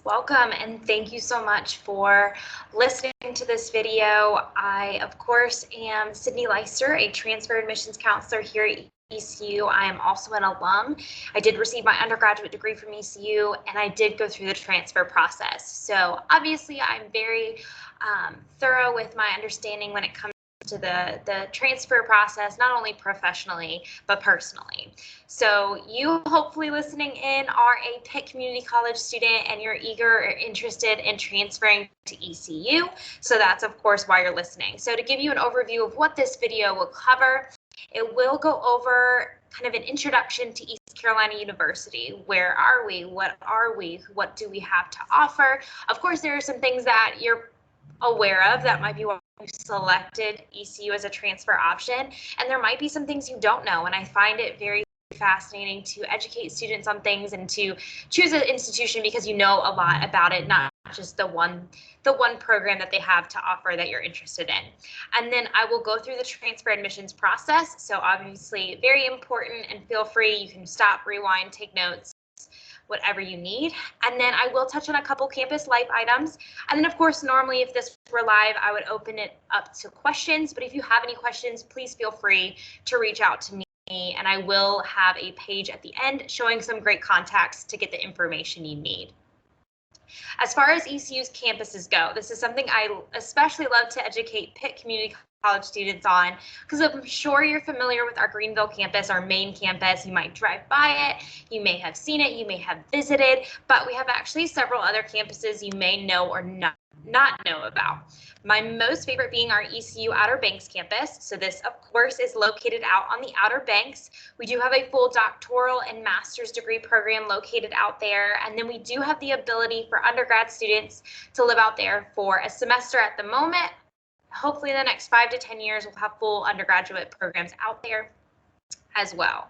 Welcome and thank you so much for listening to this video. I, of course, am Sydney Leister, a transfer admissions counselor here at ECU. I am also an alum. I did receive my undergraduate degree from ECU and I did go through the transfer process. So obviously I'm very thorough with my understanding when it comes to the transfer process, not only professionally, but personally. So you hopefully listening in are a Pitt Community College student and you're eager or interested in transferring to ECU. So that's of course why you're listening. So to give you an overview of what this video will cover, it will go over kind of an introduction to East Carolina University. Where are we? What are we? What do we have to offer? Of course, there are some things that you're aware of that might be why you selected ECU as a transfer option, and there might be some things you don't know, and I find it very fascinating to educate students on things and to choose an institution because you know a lot about it, not just the one program that they have to offer that you're interested in. And then I will go through the transfer admissions process, so obviously very important, and feel free, you can stop, rewind, take notes, whatever you need. And then I will touch on a couple campus life items. And then of course, normally if this were live, I would open it up to questions. But if you have any questions, please feel free to reach out to me and I will have a page at the end showing some great contacts to get the information you need. As far as ECU's campuses go, this is something I especially love to educate Pitt Community College students on, because I'm sure you're familiar with our Greenville campus, our main campus. You might drive by it, you may have seen it, you may have visited, but we have actually several other campuses you may know or not know about. My most favorite being our ECU Outer Banks campus. So this, of course, is located out on the Outer Banks. We do have a full doctoral and master's degree program located out there. And then we do have the ability for undergrad students to live out there for a semester at the moment. Hopefully in the next 5 to 10 years, we'll have full undergraduate programs out there as well.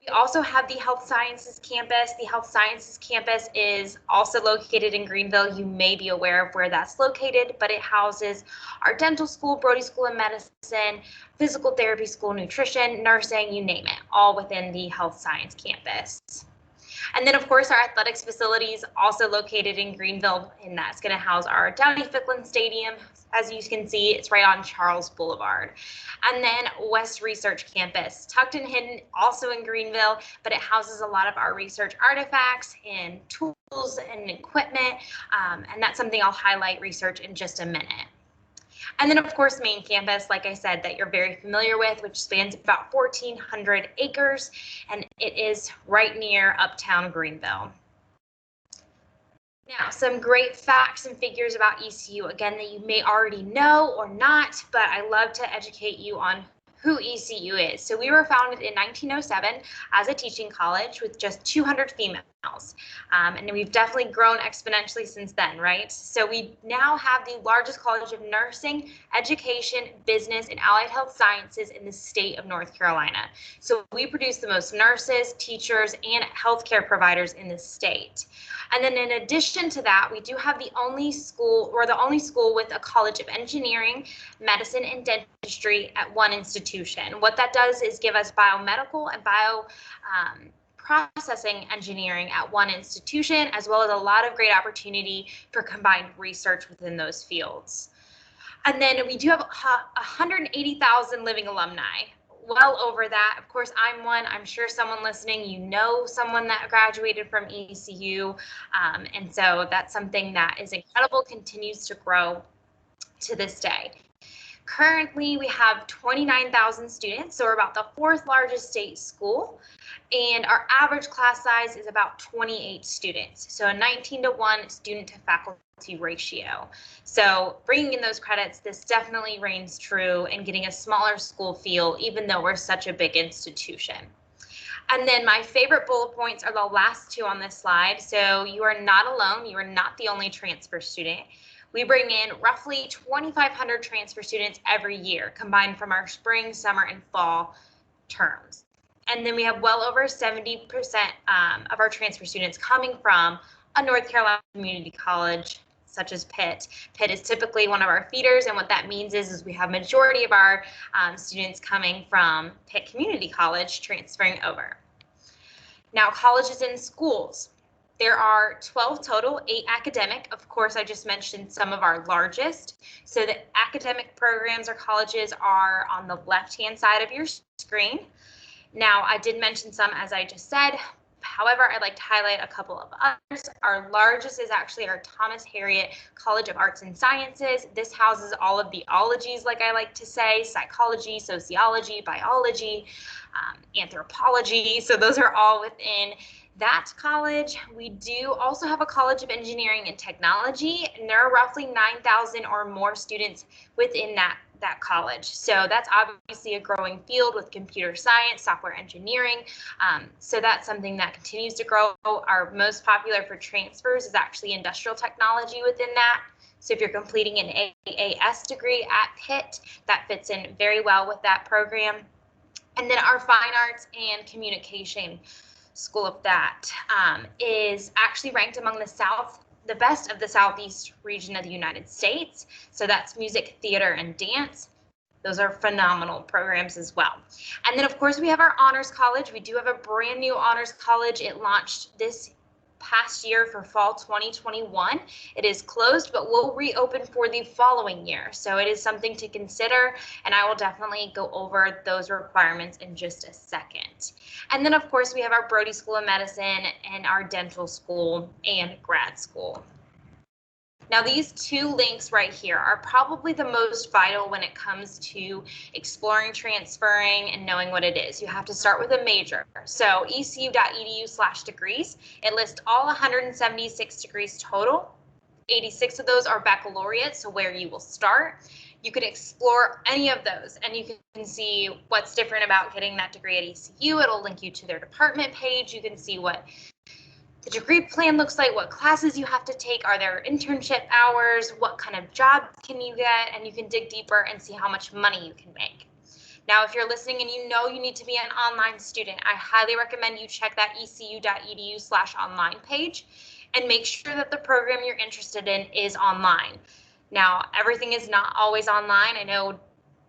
We also have the Health Sciences campus. The Health Sciences campus is also located in Greenville. You may be aware of where that's located, but it houses our dental school, Brody School of Medicine, physical therapy school, nutrition, nursing, you name it, all within the Health Science campus. And then, of course, our athletics facilities also located in Greenville, and that's going to house our Downey-Ficklin Stadium. As you can see, it's right on Charles Boulevard. And then West Research Campus, tucked and hidden, also in Greenville, but it houses a lot of our research artifacts and tools and equipment, and that's something I'll highlight research in just a minute. And then, of course, main campus, like I said, that you're very familiar with, which spans about 1,400 acres, and it is right near uptown Greenville. Now, some great facts and figures about ECU, again, that you may already know or not, but I love to educate you on who ECU is. So we were founded in 1907 as a teaching college with just 200 females. And we've definitely grown exponentially since then, right? So we now have the largest college of nursing, education, business, and allied health sciences in the state of North Carolina. So we produce the most nurses, teachers, and healthcare providers in the state. And then in addition to that, we do have the only school with a College of Engineering, Medicine, and Dentistry at one institution. What that does is give us biomedical and processing engineering at one institution, as well as a lot of great opportunity for combined research within those fields. And then we do have 180,000 living alumni. Well over that. Of course, I'm one. I'm sure someone listening, you know someone that graduated from ECU. And so that's something that is incredible, continues to grow to this day. Currently, we have 29,000 students, so we're about the 4th largest state school, and our average class size is about 28 students, so a 19-to-1 student to faculty ratio. So bringing in those credits, this definitely reigns true in getting a smaller school feel, even though we're such a big institution. And then my favorite bullet points are the last two on this slide. So you are not alone. You are not the only transfer student. We bring in roughly 2,500 transfer students every year, combined from our spring, summer, and fall terms. And then we have well over 70% of our transfer students coming from a North Carolina community college, such as Pitt. Pitt is typically one of our feeders, and what that means is we have majority of our students coming from Pitt Community College transferring over. Now, colleges and schools. There are 12 total, 8 academic. Of course, I just mentioned some of our largest. So the academic programs or colleges are on the left-hand side of your screen. Now, I did mention some, as I just said. However, I'd like to highlight a couple of others. Our largest is actually our Thomas Harriot College of Arts and Sciences. This houses all of the ologies, like I like to say, psychology, sociology, biology, anthropology. So those are all within that college. We do also have a College of Engineering and Technology, and there are roughly 9,000 or more students within that college. So that's obviously a growing field with computer science, software engineering. So that's something that continues to grow. Our most popular for transfers is actually industrial technology within that. So if you're completing an AAS degree at Pitt, that fits in very well with that program. And then our Fine Arts and Communication School of that is actually ranked among the best of the Southeast region of the United States. So that's music, theater, and dance. Those are phenomenal programs as well. And then, of course, we have our Honors College. We do have a brand new Honors College. It launched this past year for fall 2021. It is closed, but will reopen for the following year. So it is something to consider, and I will definitely go over those requirements in just a second. And then, of course, we have our Brody School of Medicine and our dental school and grad school. Now, these two links right here are probably the most vital when it comes to exploring transferring and knowing what it is. You have to start with a major. So ecu.edu/degrees, it lists all 176 degrees total. 86 of those are baccalaureate, so where you will start. You can explore any of those, and you can see what's different about getting that degree at ECU. It'll link you to their department page. You can see what the degree plan looks like, what classes you have to take, are there internship hours, what kind of jobs can you get, and you can dig deeper and see how much money you can make. Now, if you're listening and you know you need to be an online student, I highly recommend you check that ecu.edu/online page and make sure that the program you're interested in is online. Now, everything is not always online. I know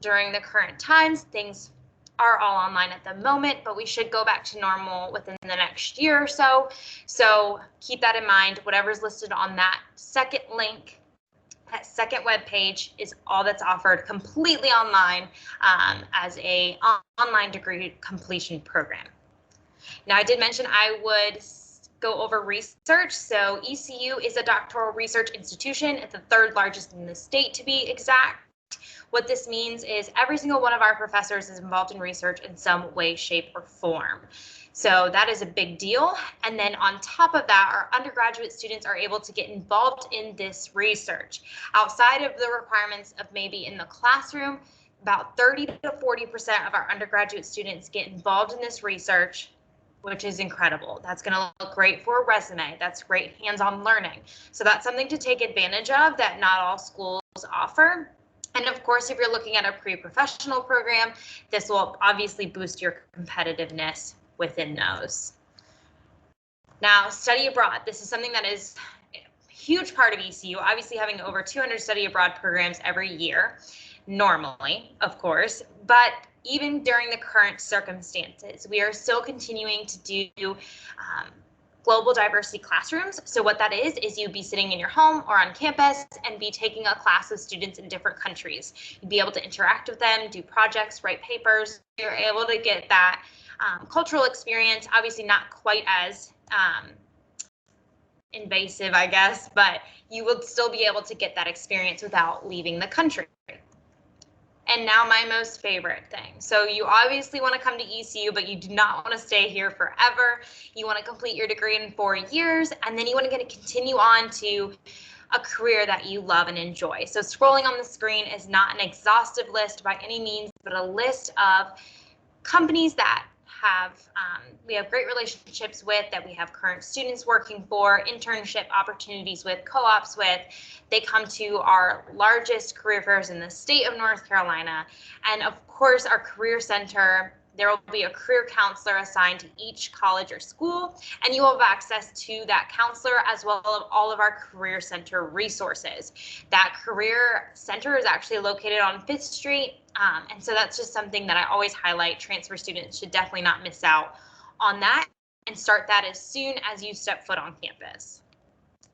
during the current times, things are all online at the moment, but we should go back to normal within the next year or so. So keep that in mind. Whatever's listed on that second link, that second web page is all that's offered completely online as a online degree completion program. Now, I did mention I would go over research. So ECU is a doctoral research institution. It's the third largest in the state, to be exact. What this means is every single one of our professors is involved in research in some way, shape, or form. So that is a big deal. And then on top of that, our undergraduate students are able to get involved in this research. Outside of the requirements of maybe in the classroom, about 30 to 40% of our undergraduate students get involved in this research, which is incredible. That's going to look great for a resume. That's great hands-on learning. So that's something to take advantage of that not all schools offer. And of course, if you're looking at a pre-professional program, this will obviously boost your competitiveness within those. Now, study abroad. This is something that is a huge part of ECU, obviously having over 200 study abroad programs every year, normally, of course, but even during the current circumstances, we are still continuing to do global diversity classrooms. So what that is you'd be sitting in your home or on campus and be taking a class with students in different countries. You'd be able to interact with them, do projects, write papers. You're able to get that cultural experience, obviously not quite as invasive, I guess, but you would still be able to get that experience without leaving the country. And now my most favorite thing. So you obviously want to come to ECU, but you do not want to stay here forever. You want to complete your degree in 4 years, and then you want to continue on to a career that you love and enjoy. So scrolling on the screen is not an exhaustive list by any means, but a list of companies that we have great relationships with, that we have current students working for, internship opportunities with, co-ops with. They come to our largest career fairs in the state of North Carolina. And of course, our career center, there will be a career counselor assigned to each college or school, and you will have access to that counselor as well as all of our career center resources. That career center is actually located on 5th Street. And so that's just something that I always highlight. Transfer students should definitely not miss out on that. and start that as soon as you step foot on campus.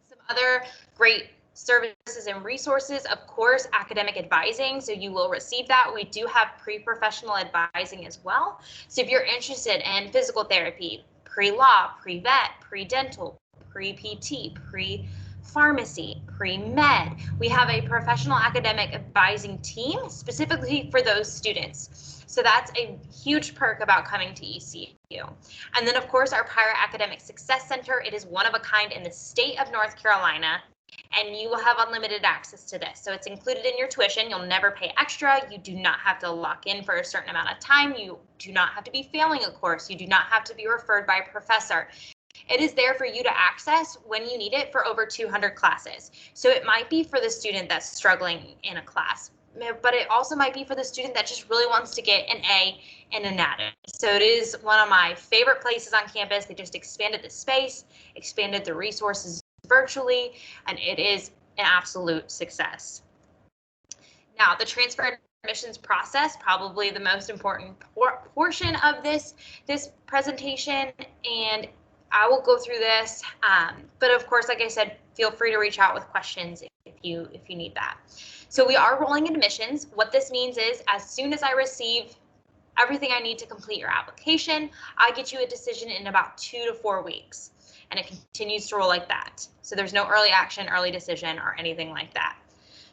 Some other great services and resources, of course, academic advising. So you will receive that. We do have pre-professional advising as well. So if you're interested in physical therapy, pre-law, pre-vet, pre-dental, pre-PT, pre-pharmacy, pre-med, we have a professional academic advising team specifically for those students. So that's a huge perk about coming to ECU. And then, of course, our Pirate Academic Success Center. It is one of a kind in the state of North Carolina, and you will have unlimited access to this. So it's included in your tuition. You'll never pay extra. You do not have to lock in for a certain amount of time. You do not have to be failing a course. You do not have to be referred by a professor. It is there for you to access when you need it for over 200 classes. So it might be for the student that's struggling in a class, but it also might be for the student that just really wants to get an A in anatomy. So it is one of my favorite places on campus. They just expanded the space, expanded the resources virtually, and it is an absolute success. Now, the transfer admissions process, probably the most important portion of this presentation, and I will go through this, but of course, like I said, feel free to reach out with questions if you need that. So we are rolling admissions. What this means is as soon as I receive everything I need to complete your application, I get you a decision in about 2 to 4 weeks, and it continues to roll like that. So there's no early action, early decision, or anything like that.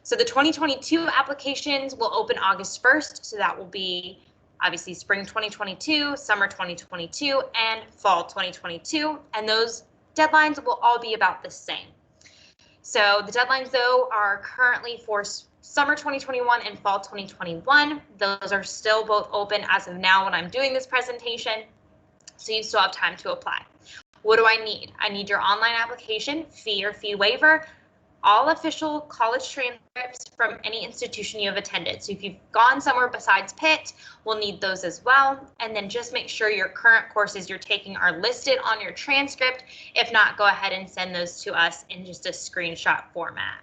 So the 2022 applications will open August 1st, so that will be obviously spring 2022, summer 2022, and fall 2022, and those deadlines will all be about the same. So the deadlines, though, are currently for summer 2021 and fall 2021. Those are still both open as of now when I'm doing this presentation, so you still have time to apply. What do I need? I need your online application, fee or fee waiver, all official college transcripts from any institution you have attended. So if you've gone somewhere besides Pitt, we'll need those as well. And then just make sure your current courses you're taking are listed on your transcript. If not, go ahead and send those to us in just a screenshot format.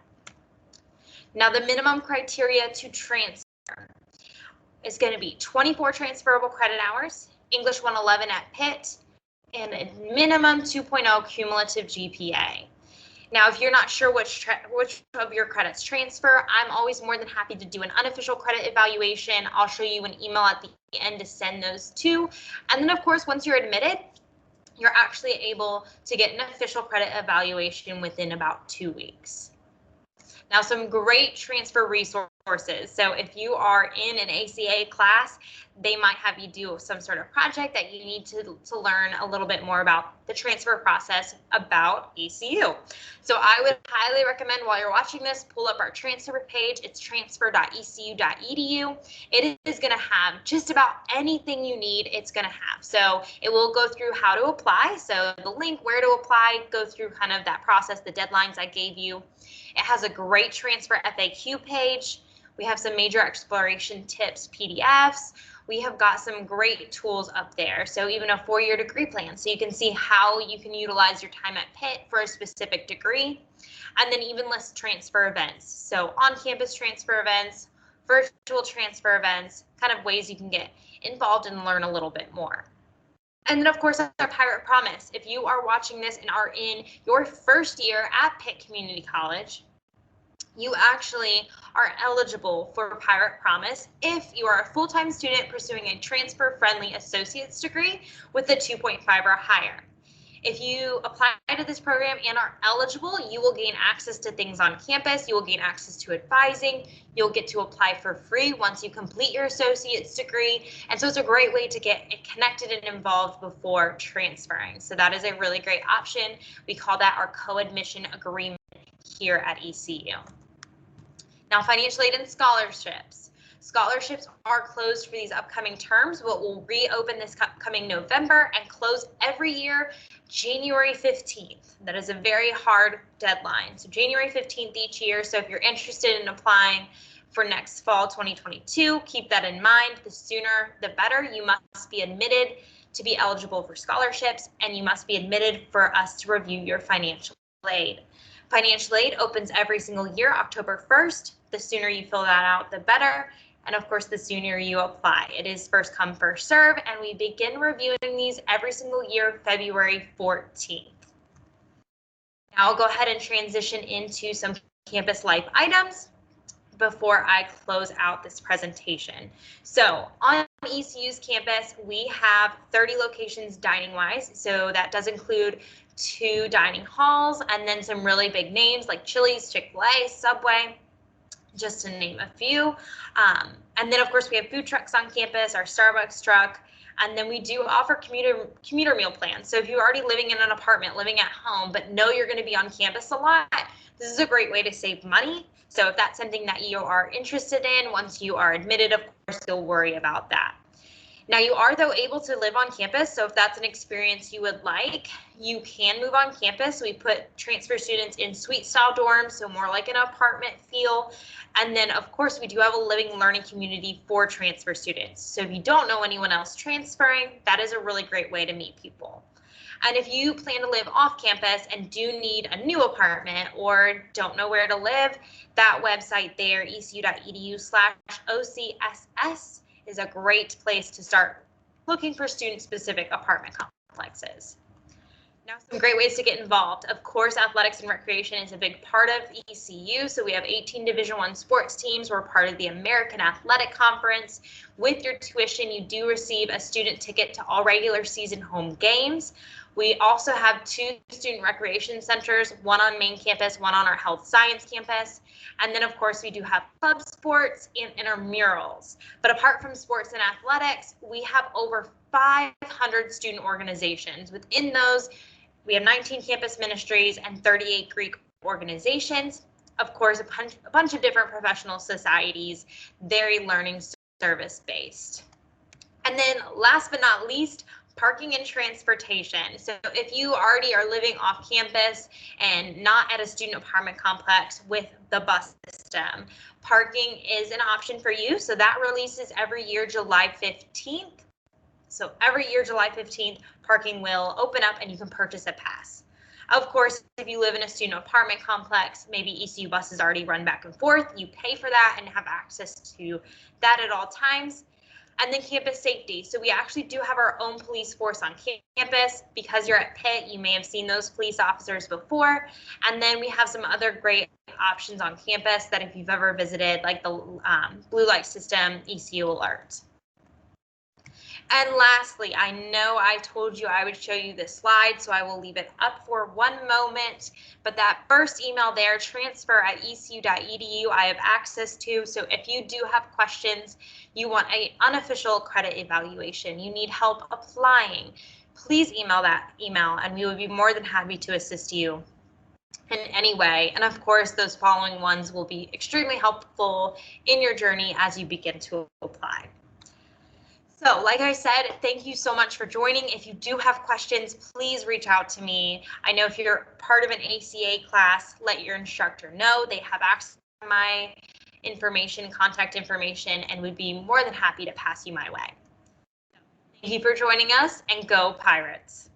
Now, the minimum criteria to transfer is going to be 24 transferable credit hours, English 111 at Pitt, and a minimum 2.0 cumulative GPA. Now, if you're not sure which of your credits transfer, I'm always more than happy to do an unofficial credit evaluation. I'll show you an email at the end to send those to. And then, of course, once you're admitted, you're actually able to get an official credit evaluation within about 2 weeks. Now, some great transfer resources. So if you are in an ACA class, they might have you do some sort of project that you need to learn a little bit more about the transfer process about ECU. So I would highly recommend while you're watching this, pull up our transfer page. It's transfer.ecu.edu. It is going to have just about anything you need. It's going to have. So it will go through how to apply. So the link, where to apply, go through kind of that process, the deadlines I gave you. It has a great transfer FAQ page. We have some major exploration tips PDFs. We have got some great tools up there. So even a 4-year degree plan, so you can see how you can utilize your time at Pitt for a specific degree. And then even list transfer events. So on-campus transfer events, virtual transfer events, kind of ways you can get involved and learn a little bit more. And then, of course, our Pirate Promise. If you are watching this and are in your first year at Pitt Community College, you actually are eligible for Pirate Promise if you are a full-time student pursuing a transfer-friendly associate's degree with a 2.5 or higher. If you apply to this program and are eligible, you will gain access to things on campus. You will gain access to advising. You'll get to apply for free once you complete your associate's degree. And so it's a great way to get connected and involved before transferring. So that is a really great option. We call that our co-admission agreement here at ECU. Now, financial aid and scholarships. Scholarships are closed for these upcoming terms, but will reopen this coming November and close every year January 15th. That is a very hard deadline. So January 15th each year. So if you're interested in applying for next fall 2022, keep that in mind. The sooner, the better. You must be admitted to be eligible for scholarships, and you must be admitted for us to review your financial aid. Financial aid opens every single year, October 1st. The sooner you fill that out, the better. And of course, the sooner you apply. It is first come, first serve, and we begin reviewing these every single year, February 14th. Now I'll go ahead and transition into some campus life items before I close out this presentation. So on ECU's campus, we have 30 locations dining-wise. So that does include 2 dining halls and then some really big names like Chili's, Chick-fil-A, Subway, just to name a few. And then of course we have food trucks on campus, our Starbucks truck, and then we do offer commuter meal plans. So if you're already living in an apartment, living at home, but know you're going to be on campus a lot, this is a great way to save money. So if that's something that you are interested in, once you are admitted, of course, you'll worry about that. Now you are though able to live on campus, so if that's an experience you would like, you can move on campus. We put transfer students in suite style dorms, so more like an apartment feel. And then of course we do have a living learning community for transfer students. So if you don't know anyone else transferring, that is a really great way to meet people. And if you plan to live off campus and do need a new apartment or don't know where to live, that website there, ecu.edu/OCSS, is a great place to start looking for student-specific apartment complexes. Now, some great ways to get involved. Of course, athletics and recreation is a big part of ECU. So we have 18 Division I sports teams. We're part of the American Athletic Conference. With your tuition, you do receive a student ticket to all regular season home games. We also have 2 student recreation centers, one on main campus, one on our health science campus. And then of course we do have club sports and intramurals. But apart from sports and athletics, we have over 500 student organizations. Within those, we have 19 campus ministries and 38 Greek organizations. Of course, a bunch of different professional societies, very learning service based. And then last but not least, parking and transportation. So if you already are living off campus and not at a student apartment complex with the bus system, parking is an option for you. So that releases every year, July 15th. So every year, July 15th, parking will open up and you can purchase a pass. Of course, if you live in a student apartment complex, maybe ECU buses already run back and forth, you pay for that and have access to that at all times. And then campus safety. So we actually do have our own police force on campus. Because you're at Pitt, you may have seen those police officers before. And then we have some other great options on campus that if you've ever visited, like the blue light system, ECU Alert. And lastly, I know I told you I would show you this slide, so I will leave it up for one moment. But that first email there, transfer@ecu.edu, I have access to. So if you do have questions, you want an unofficial credit evaluation, you need help applying, please email that email and we would be more than happy to assist you in any way. And of course, those following ones will be extremely helpful in your journey as you begin to apply. So like I said, thank you so much for joining. If you do have questions, please reach out to me. I know if you're part of an ACA class, let your instructor know. They have access to my information, contact information, and would be more than happy to pass you my way. Thank you for joining us, and go Pirates.